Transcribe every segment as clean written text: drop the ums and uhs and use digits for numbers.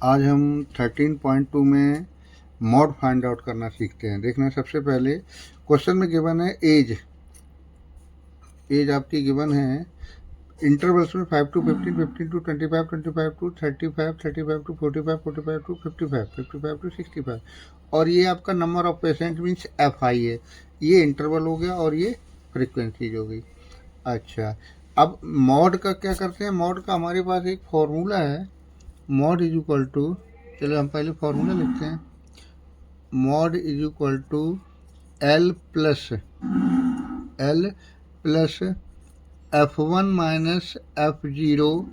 आज हम 13.2 में मॉड फाइंड आउट करना सीखते हैं। देखना, सबसे पहले क्वेश्चन में गिवन है एज आपकी गिवन है इंटरवल्स में 5 to 15, 15 to 25, 25 to 35, 35 to 45, 45 to 55, 55 to 65 और ये आपका number of patient means F I है। ये इंटरवल हो गया और ये फ्रीक्वेंसीज हो गई। अच्छा, अब मॉड का क्या करते हैं? मॉड का हमारे पास एक फॉर्मूला है, मॉड इज इक्वल टू, चलो हम पहले फॉर्मूला लिखते हैं। Mode is equal to L plus F1 minus F0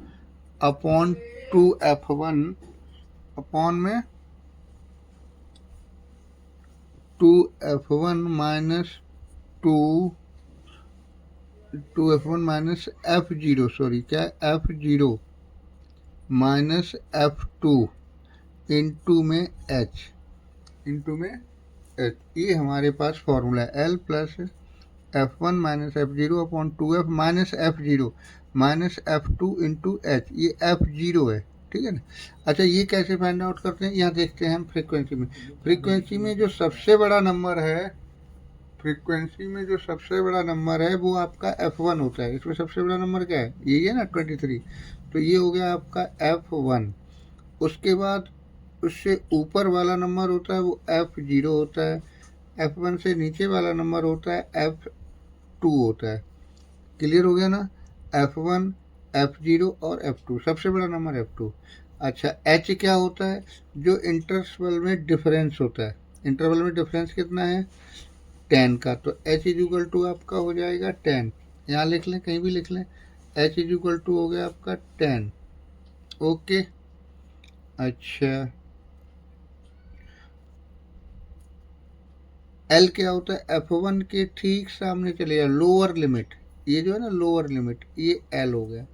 upon 2F1 upon में 2F1 minus 2F1 minus F0, sorry क्या, F0 माइनस F2 इंटू में H, ये हमारे पास फॉर्मूला है। L plus F1 minus F0 upon 2F minus F0 minus F2 into H, ये F0 है, ठीक है ना। अच्छा, ये कैसे फाइंड आउट करते हैं? यहाँ देखते हैं हम फ्रीक्वेंसी में जो सबसे बड़ा नंबर है, वो आपका F1 होता है। इसमें सबसे बड़ा नंबर क्या है? यही है ना, 23। तो ये हो गया आपका F1। उसके बाद उससे ऊपर वाला नंबर होता है वो F0 होता है। F1 से नीचे वाला नंबर होता है F2 होता है। क्लियर हो गया ना? F1, F0 और F2, सबसे बड़ा नंबर F2। अच्छा, H क्या होता है? जो इंटरवल में डिफरेंस होता है। इंटरवल में डिफरेंस कितना है? 10 का। तो H इज इक्वल टू आपका हो जाएगा 10। यहाँ लिख लें, कहीं भी लिख लें। H इज इक्वल टू हो गया आपका 10। ओके। अच्छा, L क्या होता है? F1 के ठीक सामने चले जाए, लोअर लिमिट। ये जो है ना लोअर लिमिट, ये L हो गया।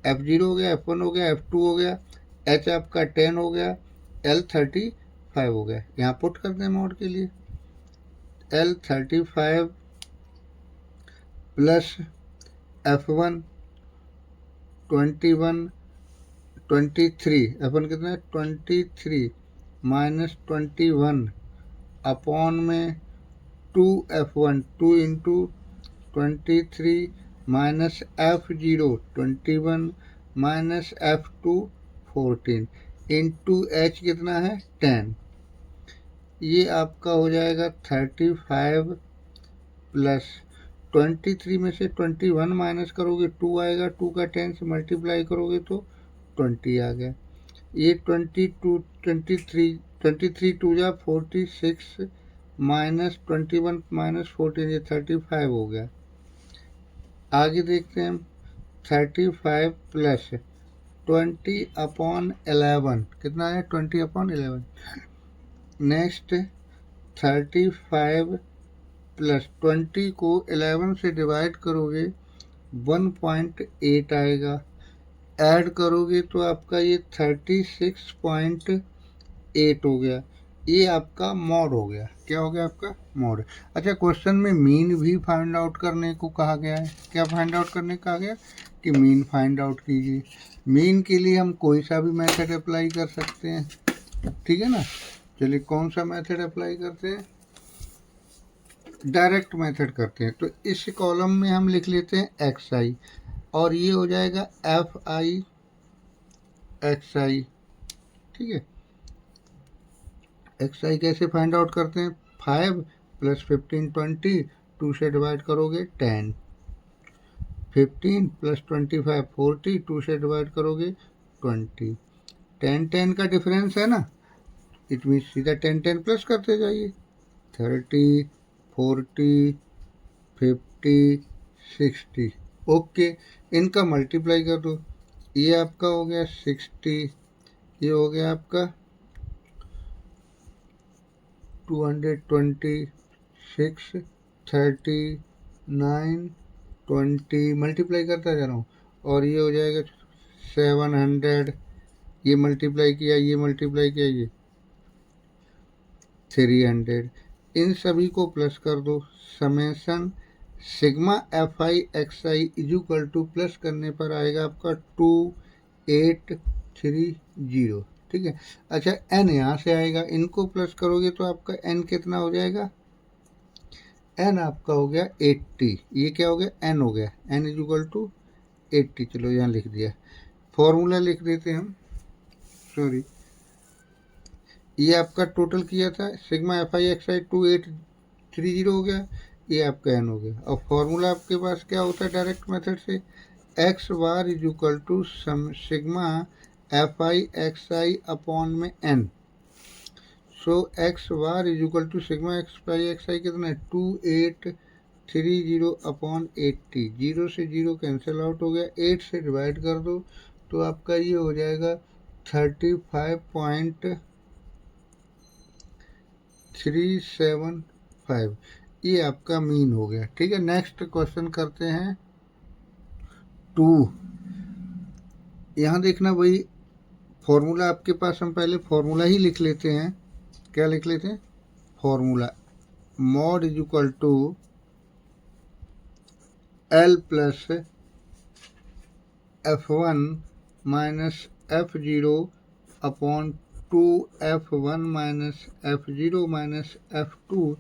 F0 हो गया, F1 हो गया, F2 हो गया, H आपका 10 हो गया, L 35 हो गया। यहाँ पुट करते हैं मॉड के लिए। L 35 प्लस F1 21 23, F1 कितना है? 23 माइनस 21 अपॉन में 2F1, 2 into 23 minus F0 21 minus F2 14 into H कितना है? 10। ये आपका हो जाएगा 35 प्लस 23 में से 21 माइनस करोगे 2 आएगा, 2 का 10 से मल्टीप्लाई करोगे तो 20 आ गया। ये 23 टू जा 46 माइनस 21 माइनस 14, ये 35 हो गया। आगे देखते हैं हम। 35 प्लस 20 अपॉन 11 कितना है? 20 अपॉन 11। नेक्स्ट 35 प्लस 20 को 11 से डिवाइड करोगे 1.8 आएगा। ऐड करोगे तो आपका ये 36.8 हो गया। ये आपका मॉड हो गया। क्या हो गया आपका? मॉड। अच्छा, क्वेश्चन में मीन भी फाइंड आउट करने को कहा गया है। क्या फाइंड आउट करने को कहा गया? कि मीन फाइंड आउट कीजिए। मीन के लिए हम कोई सा भी मेथड अप्लाई कर सकते हैं, ठीक है ना। चलिए, कौन सा मेथड अप्लाई करते हैं? डायरेक्ट मेथड करते हैं। तो इस कॉलम में हम लिख लेते हैं XI और ये हो जाएगा FI XI, ठीक है। XI कैसे फाइंड आउट करते हैं? 5 प्लस 15 20, 2 से डिवाइड करोगे 10, 15 प्लस 25 40, 2 से डिवाइड करोगे 20। 10 10 का डिफरेंस है ना, इट मीन सीधा 10 10 प्लस करते जाइए। 30 40 50 60, ओके। इनका मल्टीप्लाई कर दो। ये आपका हो गया 60, ये हो गया आपका 226, 39 20, मल्टीप्लाई करता जा रहा हूँ। और ये हो जाएगा 700, ये मल्टीप्लाई किया, ये मल्टीप्लाई किया, ये 300। इन सभी को प्लस कर दो। Summation sigma FI XI is equal to, plus करने पर आएगा आपका 28 30, ठीक है। अच्छा n यहाँ से आएगा, इनको प्लस करोगे तो आपका n कितना हो जाएगा, n आपका हो गया 80। ये क्या हो गया, n हो गया, n इज इक्वल टू 80। चलो यहाँ लिख दिया, फॉर्मूला लिख देते हैं हम, सॉरी। ये आपका टोटल किया था सिग्मा एफ आई एक्स आई 2830 हो गया, ये आपका n हो गया। और फॉर्मूला आपके पास क्या होता है डायरेक्ट मेथड से, X bar is equal to sigma F I X I upon में n। So X bar is equal to sigma X I कितना है 2830 अपॉन 80। 0 से 0 कैंसिल आउट हो गया, 8 से डिवाइड कर दो तो आपका ये हो जाएगा 35.375। ये आपका मीन हो गया, ठीक है। नेक्स्ट क्वेश्चन करते हैं 2। यहाँ देखना भाई, फॉर्मूला आपके पास, हम पहले फॉर्मूला ही लिख लेते हैं। क्या लिख लेते हैं, formula mode is equal to L plus F1 minus F0 upon 2F1 minus F0 minus F2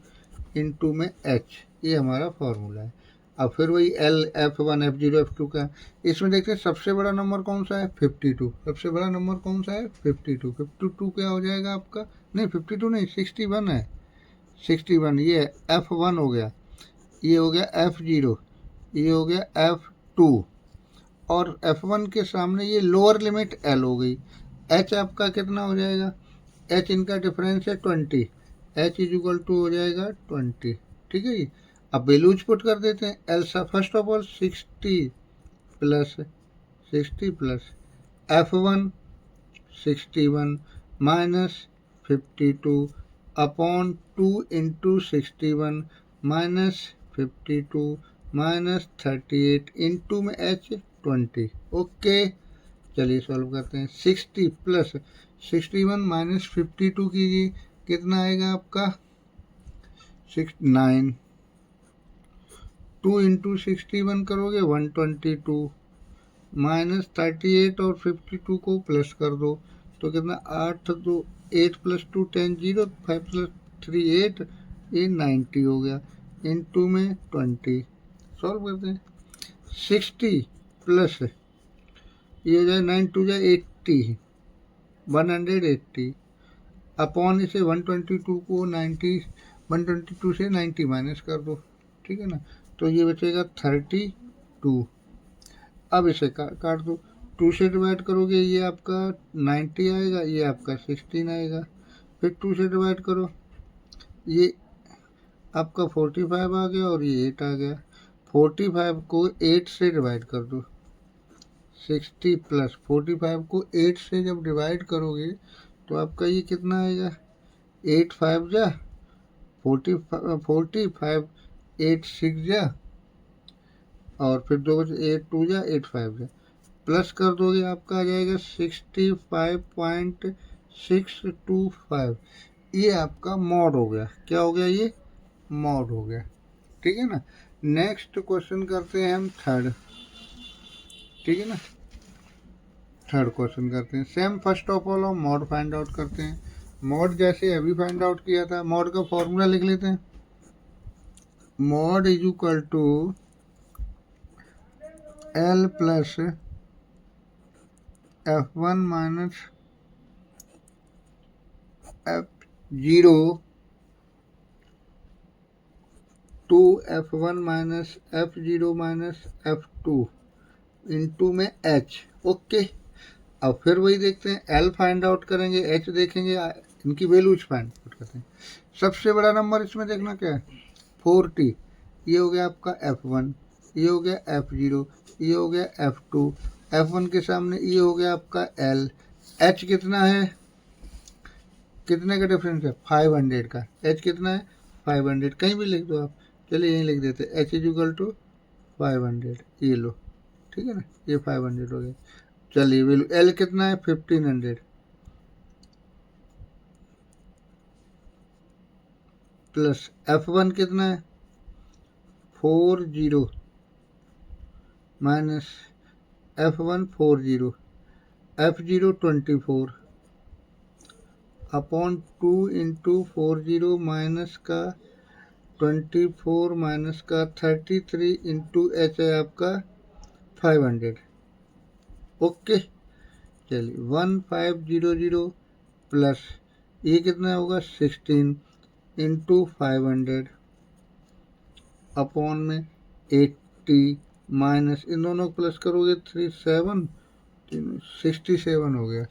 into में H। ये हमारा फॉर्मूला है। अब फिर वही L F1 F0 F2 का, इसमें देखते हैं सबसे बड़ा नंबर कौन सा है 52। सबसे बड़ा नंबर कौन सा है 52। 52 क्या हो जाएगा आपका, नहीं 52 नहीं 61 है, 61। ये F1 हो गया, ये हो गया F0, ये हो गया F2, और F1 के सामने ये लोअर लिमिट L हो गई। H आपका कितना हो जाएगा, H इनका डिफरेंस है 20, H इज इक्वल टू हो जाएगा 20, ठीक है जी। अब वैल्यूज पुट कर देते हैं। L सा first of all 60 plus F1 61 minus 52 upon 2 into 61 minus 52 minus 38 into में H 20। ओके, चलिए सॉल्व करते हैं। 60 प्लस 61 माइनस 52 कीजिए, कितना आएगा आपका 69। 2 इंटू 61 करोगे 122 माइनस 38 और 52 को प्लस कर दो तो कितना 8 2 8 प्लस 2 10 0 5 प्लस 3 8, ये 90 हो गया इंटू में 20। सॉल्व करते हैं। 60 प्लस ये हो जाए 9 2 जाए 80 180 अपॉन इसे 122 को 90 122 से 90 माइनस कर दो, ठीक है ना। तो ये बचेगा 32। अब इसे काट दो, 2 से डिवाइड करोगे ये आपका 90 आएगा, ये आपका 16 आएगा। फिर 2 से डिवाइड करो, ये आपका 45 आ गया और ये 8 आ गया। 45 को 8 से डिवाइड कर दो, 60 प्लस 45 को 8 से जब डिवाइड करोगे तो आपका ये कितना आएगा 8 5 जा 45 8 6 जा और फिर 2 8 2 जा 8 5 जा, प्लस कर दोगे आपका आ जाएगा 65.625। ये आपका मॉड हो गया। क्या हो गया, ये मॉड हो गया, ठीक है ना। नेक्स्ट क्वेश्चन करते हैं हम थर्ड, ठीक है ना। थर्ड क्वेश्चन करते हैं। सेम फर्स्ट ऑफ ऑल हम मॉड फाइंड आउट करते हैं। मॉड जैसे अभी फाइंड आउट किया था, मॉड का फॉर्मूला लिख लेते हैं। Mode is equal to L plus F1 minus F0 two F1 minus F0 minus F2 into में H। ओके, अब फिर वही देखते हैं, L फाइंड आउट करेंगे, H देखेंगे, इनकी वैल्यूज फाइंड आउट करते हैं। सबसे बड़ा नंबर इसमें देखना क्या है 40। ये हो गया आपका F1, ये हो गया F0, ये हो गया F2। F1 के सामने ये हो गया आपका L। H कितना है, कितने का डिफरेंस है 500 का। H कितना है 500, कहीं भी लिख दो आप, चलिए यहीं लिख देते हैं H इज इक्वल टू 500। ये लो, ठीक है ना, ये 500 हो गया। चलिए वैल्यू L कितना है 1500 प्लस F1 कितना है 40 minus F1 40 F0 24 upon 2 into 40 minus का 24 माइनस का 33 इंटू एच है आपका 500। ओके, चलिए 1500 प्लस ये कितना होगा 16 इंटू 500 अपॉन में 80 माइनस इन दोनों को प्लस करोगे 67 हो गया।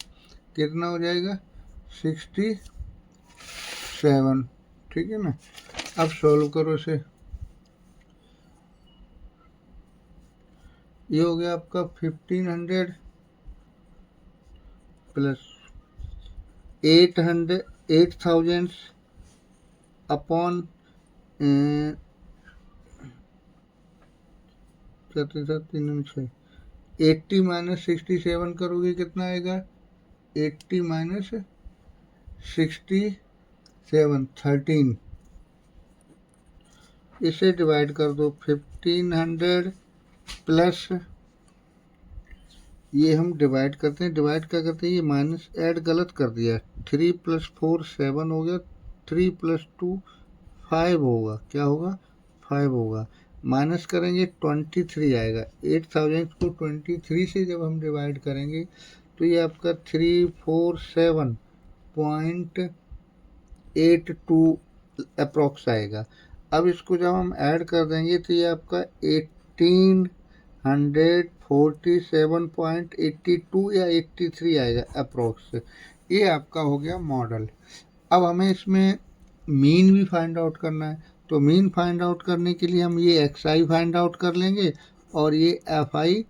कितना हो जाएगा 67। ठीक है ना। अब सॉल्व करो इसे। ये हो गया आपका 1500 प्लस 8000 अपॉन 80 माइनस 67 करोगे कितना आएगा 80 माइनस 67 13। इसे डिवाइड कर दो 1500 प्लस ये हम डिवाइड करते हैं, डिवाइड क्या करते हैं, ये माइनस ऐड गलत कर दिया। 3 + 4 7 हो गया, 3 + 2 5 होगा। क्या होगा 5 होगा। माइनस करेंगे 23 आएगा। 8000 को 23 से जब हम डिवाइड करेंगे तो ये आपका 347.82 अप्रॉक्स आएगा। अब इसको जब हम ऐड कर देंगे तो ये आपका 1847.82 या 83 आएगा अप्रॉक्स। ये आपका हो गया मॉडल। अब हमें इसमें मीन भी फाइंड आउट करना है, तो मीन फाइंड आउट करने के लिए हम ये एक्स आई फाइंड आउट कर लेंगे और ये F I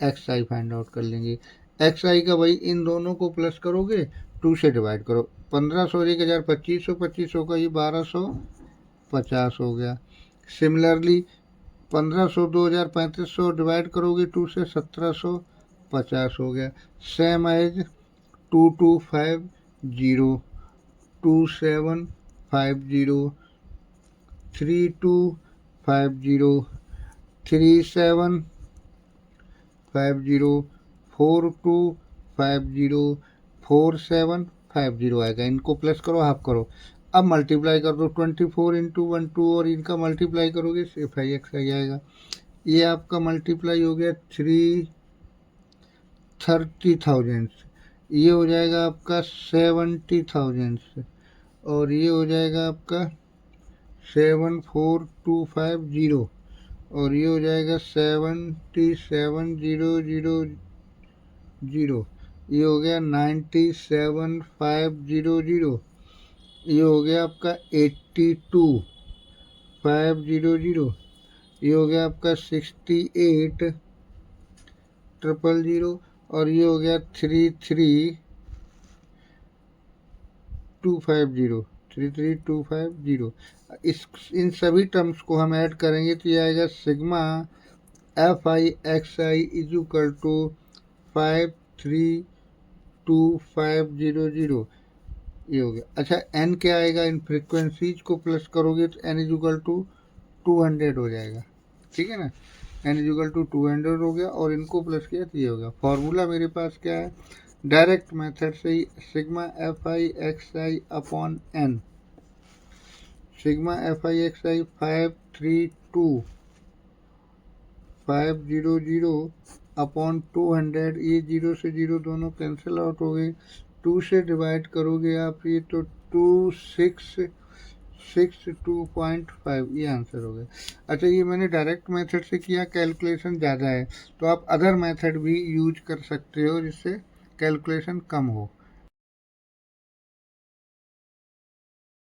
X I find out कर लेंगे। एक्स आई का भाई इन दोनों को प्लस करोगे 2 से डिवाइड करो। 1500 1000 2500 2500 का ये 1250 हो गया। सिमिलरली 1500 2000 3500 डिवाइड करोगे 2 से 1750 हो गया। सेम एज 2250 2750 3250 3750 4250 4750 आएगा। इनको प्लस करो, हाफ करो। अब मल्टीप्लाई कर दो 24 इंटू 12 और इनका मल्टीप्लाई करोगे सिर्फ आई एक्स आ जाएगा। ये आपका मल्टीप्लाई हो गया 30,000। ये हो जाएगा आपका 70,000 और ये हो जाएगा आपका 74250 और ये हो जाएगा 77,000। ये हो गया 97,500। ये हो गया आपका 82,500। ये हो गया आपका 68,000 और ये हो गया 33,250। इन सभी टर्म्स को हम ऐड करेंगे तो ये आएगा sigma F I X I is equal to 532,500। ये हो गया। अच्छा एन क्या आएगा, इन फ्रिक्वेंसीज को प्लस करोगे तो एन इज इक्वल टू 200 हो जाएगा। ठीक है ना। एन इज इक्वल टू 200 हो गया और इनको प्लस किया तो ये हो गया। फॉर्मूला मेरे पास क्या है, डायरेक्ट मेथड से ही sigma F I X I upon N. Sigma F I X I 532,500 upon 200। ये 0 से 0 दोनों कैंसिल आउट हो गए। 2 से डिवाइड करोगे आप ये तो 2662.5 ये आंसर हो गया। अच्छा ये मैंने डायरेक्ट मेथड से किया, कैलकुलेशन ज़्यादा है तो आप अदर मेथड भी यूज कर सकते हो जिससे कैलकुलेशन कम हो।